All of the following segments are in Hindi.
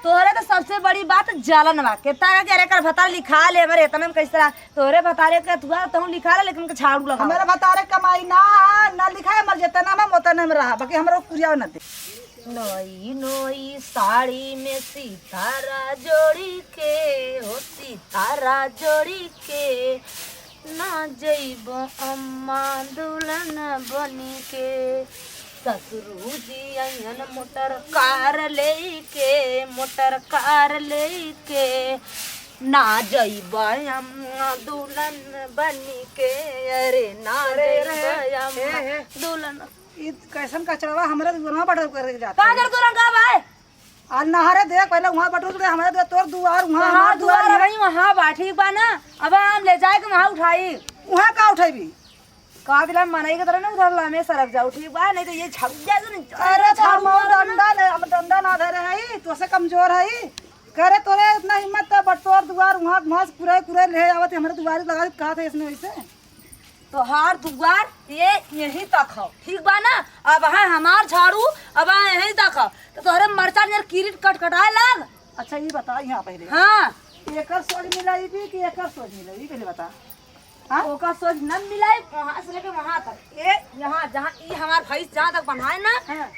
तोहरे तो सबसे बड़ी बात जलन बा केता के अरे कर भतार लिखा ले हमरे तने में कैसे तोहरे भतारे के तुआ तहु लिखा ले लेकिन के झाड़ू लगा हमारा भतारे कमाई ना लिखा है मर जेतना में मोतना में रहा बाकी हमरा कुरिया न दे। नई नई साड़ी में सितारा जोड़ी के हो सितारा जोड़ी के ना जइब अम्मा दुल्हन बनी के ससुरू जी आयन मोटर कार लेके ना जइब अम्मा दुल्हन बनी के अरे ना जइब अम्मा दुल्हन ई कैसन कचरावा हमरा दुआ बटल करे जाता का कर तोरा का भाई आ नहरे देख पहले वहां बटल के हमरा दे तोर दुआर वहां हमार दुआर रही वहां बा ठीक बा ना अब हम ले जाए के वहां उठाई वहां का उठेबी का दिला मनाई के तरह ना उधर ला में सरक जाओ ठीक बा नहीं तो ये छप जाएगा नहीं। अरे छाड़ मो डंडा ले अब डंडा ना धरे है तो से कमजोर है करे तोरे इतना हिम्मत है बटोर दुआर वहां घास कुरे ले आवत हमरे दुआर लगा के कहा थे इसने वैसे तो हार दुआर ये यही तक हो ठीक बा ना अब है हमार झाड़ू अब है यही तक हो तो तोहरे मरचा नियर किरीट कटकटाए लग। अच्छा ये बता यहाँ पहले हाँ एकर सोच मिलाई भी कि एकर सोच मिलाई पहले बता। हाँ ओका सोच न मिलाए वहां से लेके वहां तक ये यहाँ जहाँ ये हमार भैंस जहाँ तक बनाए ना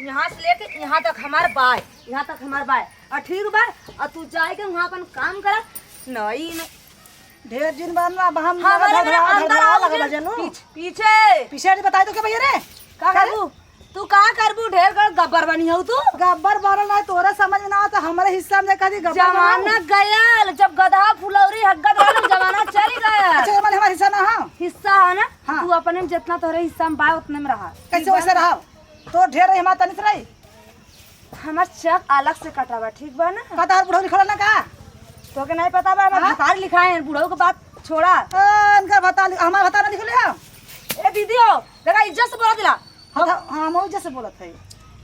यहाँ से लेके यहाँ तक हमार बाय यहाँ तक हमार बाय और ठीक बा और तू जाए के वहाँ अपन काम करा नहीं ढेर दिन बाद ना हम अंदर पीछे पीछे बताई तो के भैया रे का करबू तू का करबू ढेर कर गब्बर बनी हो तू गब्बर बारल ना तोरा समझ ना आता हमारे हिस्सा में कदी गब्बर जमाना गया जब गधा फुलौरी हग्गत वाला जमाना चल गया। अच्छा ये हमारा हिस्सा ना हां हिस्सा है ना तू अपने में जितना तोरे हिस्सा में बा उतने में रहा कैसे वैसे रहा तो ढेर हिम्मत तनिस रही हमार चक अलग से कटा बा ठीक बा ना कतार बुढ़ो लिखल ना का तो के नहीं पता बा हमार भतार लिखाए हैं बुढ़ऊ के बात छोड़ा इनका बता हमारा बता ना लिखले है ए दीदी हो देखा इज्जत से बोला दिला हां मैं जैसे बोलत है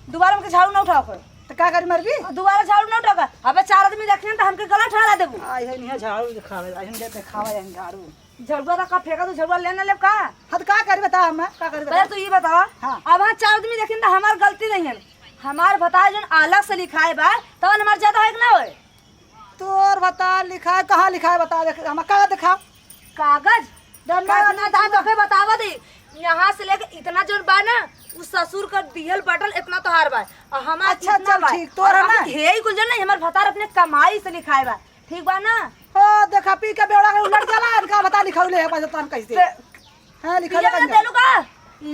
दोबारा हमके झाड़ू ना उठाओ कर तो का करी मरबी दोबारा झाड़ू ना उठाओ अबे चार आदमी देखें तो हमके गला ठहरा देबू आई है नहीं झाड़ू दिखावे आई हम देते खावे हम झाड़ू झड़ुआ का फेंका तो झड़ुआ लेना ले का हद का करी बता हम का करी बता तू ये बतावा अब वहां चार आदमी देखें तो हमार गलती नहीं है हमार बता जन अलग से लिखाए बा तो हमार ज्यादा है कि ना होए तोर बता लिखा है कहाँ लिखा है बता देख हम का दिखा कागज डंडा ना था तो के बतावा दे यहाँ से लेके इतना जोर बा ना उस ससुर का दियल बटल इतना तो हार बा और हमार अच्छा चल ठीक तोरा ना हे ही गुलजन नहीं हमार भतार अपने कमाई से लिखाए बा ठीक बा ना ओ देखा पी के बेड़ा के उलट जाला इनका बता लिखौले है बजतन कैसे हां लिखौले ये देलू का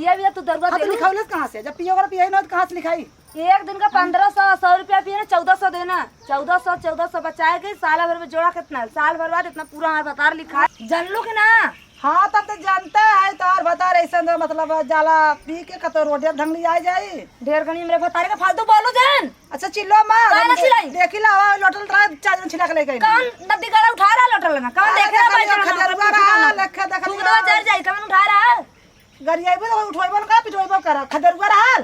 ये भी तू दरगाह दे लिखौले कहां से जब पियो कर पिए ना कहां से लिखाई एक दिन का 1500 रुपया पिए ना 1400 देना 1400 बचाए के साल भर में जोड़ा कितना साल भर बाद इतना पूरा हमारे भतार लिखा जान लो कि ना। हाँ तब तो जानते है तार बता ऐसा मतलब जाला पी के कतो रोटियां ढंगली आ जाई ढेर घनी मेरे भतारे का फालतू बोलो जान। अच्छा चिल्लो मां ना चिल्लाई देखी ला लोटल रहा चार छिला के लेके कौन नदी गला उठा रहा लोटल ना कौन देख रहा है खदरवा रहा लखा देख तू तो जर जाई कौन उठा रहा गरियाबो उठोइबो का पिटोइबो कर खदरवा रहा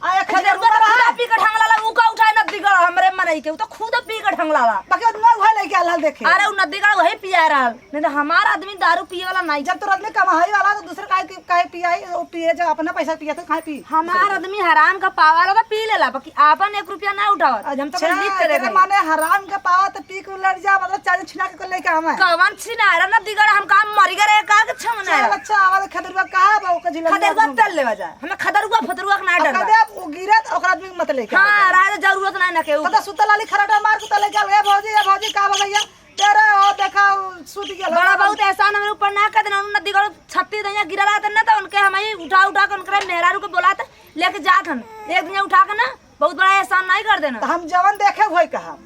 आया खदरवा रहा पी के ढंगला ला ऊ का उठाए नदी गला हमरे मनई के ऊ तो खुद पी के ढंगला ला बाकी ना वह लेके आला देखे अरे ऊ नदी गला वही पिया रहा नहीं तो हमारा आदमी दारू पिए वाला नहीं जब तो आदमी कमाई वाला तो दूसरे काहे पियाई वो पिए जब अपना पैसा पिया तो काहे पी हमारा आदमी हराम का पावा वाला तो पी लेला बाकी आपन 1 रुपया ना उठावत हम तो लिख करे माने हराम का पावा तो पी के लड़ जा मतलब चार छिला के लेके आवे कवन छिनारा नदी गला हम काम मरी गरे का के छमना अच्छा आवाज खदरवा कहा बा ओके जिला खदरवा तल लेवा जा हमें खदरवा फदरवा ना डर कदे वो गिरत ओकरा आदमी मत लेके हां राय जरूरत नहीं ना के पता सुतल वाली खराटा मार के लेके आवे भौजी का भैया तेरे ओ देखा सुत गया बड़ा बहुत एहसान हमारे ऊपर ना कर देना नदी गला छत्ती दैया गिरला त ना तो उनके हम ही उठा के उनकरा मेहरारू को बोलाते लेके जात हम एक दिन उठा के ना बहुत बड़ा एहसान नहीं कर देना हम जवन देखे होई कहा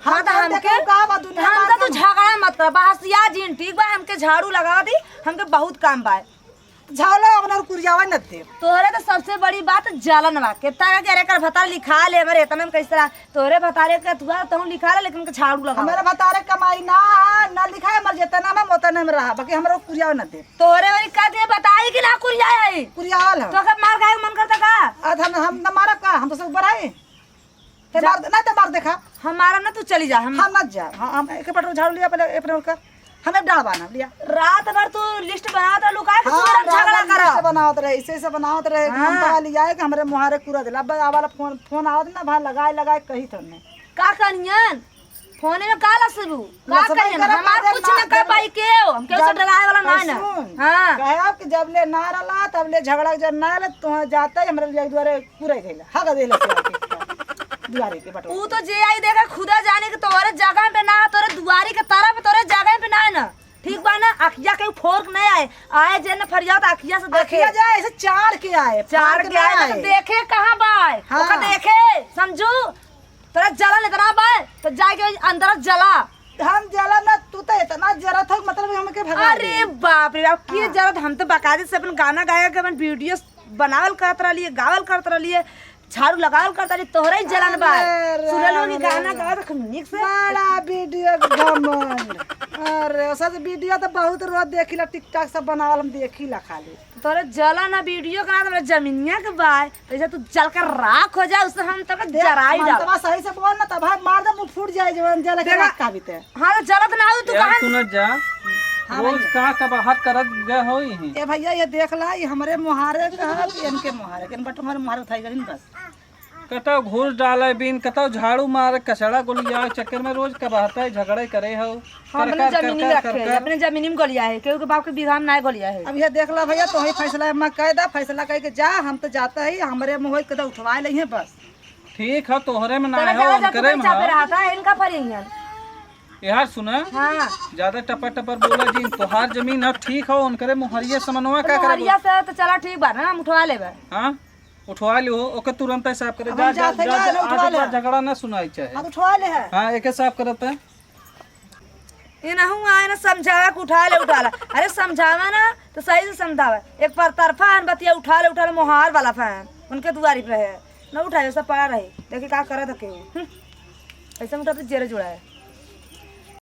हां तो हमके का दुनिया हम तो झगड़ा मत कर बहसिया जीन ठीक बा हमके झाड़ू लगा दी हमके बहुत काम बा झालो अपना कुरियावा न दे तोहरे तो सबसे बड़ी बात जलन बा केता के अरे कर भतार लिखा ले हमरे तने में कैसे तोहरे भतारे के तुआ तहु लिखा ले लेकिन के झाड़ू लगा हमारा भतारे कमाई ना लिखा है मर जेतना में मोतना में रहा बाकी हमरा कुरियावा न दे तोहरे वाली का दे बताई कि ना कुरिया है कुरियावा तो के मार खाए मन करता का हम न मारब का हम तो सब बढ़ाई ते मार ना ते मार देखा हमारा ना तू चली जा हम मत जा हम एक पटो झाड़ू लिया पहले अपने कर हमें डाल बना लिया रात भर तू लिस्ट बनावत रह लुका के झगड़ा कर बनावत रहे ऐसे बनावत रहे हम पा लिया है कि हमरे मुहारे पूरा दिला वाला फोन आवत ना भाई लगाए कही तो ने का करियन फोने में का लसबू का लसबई करियन करे हमार बादे कुछ ना न कर जब- पाई के हम के से डराए वाला ना ना हां कहे आप कि जब ले ना रला तब ले झगड़ा जब ना रला तो जाता है हमरा एक द्वारे पूरा गइला हग देले दुआरे के बटवा ऊ तो जे आई देगा खुदा जाने के तोरे जगह पे ना तोरे दुआरी के तरफ तोरे जगह पे ना है ना ठीक बा ना अखिया के फोर्क नहीं आए आए जे न फरियाद अखिया से देखे देखिया जाए ऐसे चार के आए चार फाड़ के आए तो देखे कहां बाय हाँ। ओका देखे समझू तोरा जलन इतना बाय तो जाके अंदर जला हम जला ना तू तो इतना जरा था मतलब हमके भगा दे। अरे बाप रे बाप की जरूरत हम तो बाकायदे से अपन गाना गाया के अपन वीडियो बनावल करत रहलिए गावल करत रहलिए झाड़ू लगावल करत रहलिए तोहरे ही जलन बा अरे सुनलो की अरे गाना अरे। गावा तो निक से बड़ा वीडियो घमंड अरे सब वीडियो तो बहुत रोज देखिला टिकटॉक सब बनावल हम देखिला खाली तोरे जला ना वीडियो का ना जमीनिया के बाय जैसे तू जल कर राख हो जाए उससे हम तक जराई डाल तब सही से बोल ना तब भाई मार दे मुंह फूट जाए जवन जला के देखा। रख का बीते हां तो जलत ना हो तू यार कहां सुनत जा रोज कहाँ का बाहर करत गए हो यहीं ए भैया ये देख ला ये हमरे मुहारे का है इनके मुहारे के बट हमारे मुहारे उठाई गई बस कतौ घूस डाले बिन कतौ झाड़ू मारे कचड़ा गोलिया चक्कर में रोज कबाता है झगड़े करे हो हम अपने जमीनी में रखे हैं, अपने जमीनी में गोलिया है क्योंकि बाप के बिघा में ना गोलिया है अब ये देख ला भैया तो ही फैसला मैं कह दा फैसला कह के जा हम तो जाते ही हमरे मुंह के तो उठवा ले बस ठीक है तोहरे में ना तोरा हो जगह हम जब करे पैसा पे रहा था इनका फरियन यार सुना हां ज्यादा टपर टपर बोला जी तोहार जमीन है ठीक हो उनकरे मुहरिया समनवा का करे हरिया से तो चला ठीक बा ना हम उठवा लेबे हां उठवा लियो ओके तुरंत साफ करे अब जा हम जा जाते जा जा, जा, उठवा आगे ले। बार झगड़ा ना सुनाई चाहे अब उठवा ले है हां एके साफ करत है इनहू आए ना समझावा के उठा ले उठा ला अरे समझावा ना तो सही से समझावा एक पर तरफा हन बतिया उठा ले मोहार वाला फैन उनके दुआरी पे है ना उठाए सब पड़ा रहे देखिए का करत है ऐसा उठा तो जेरे जुड़ा है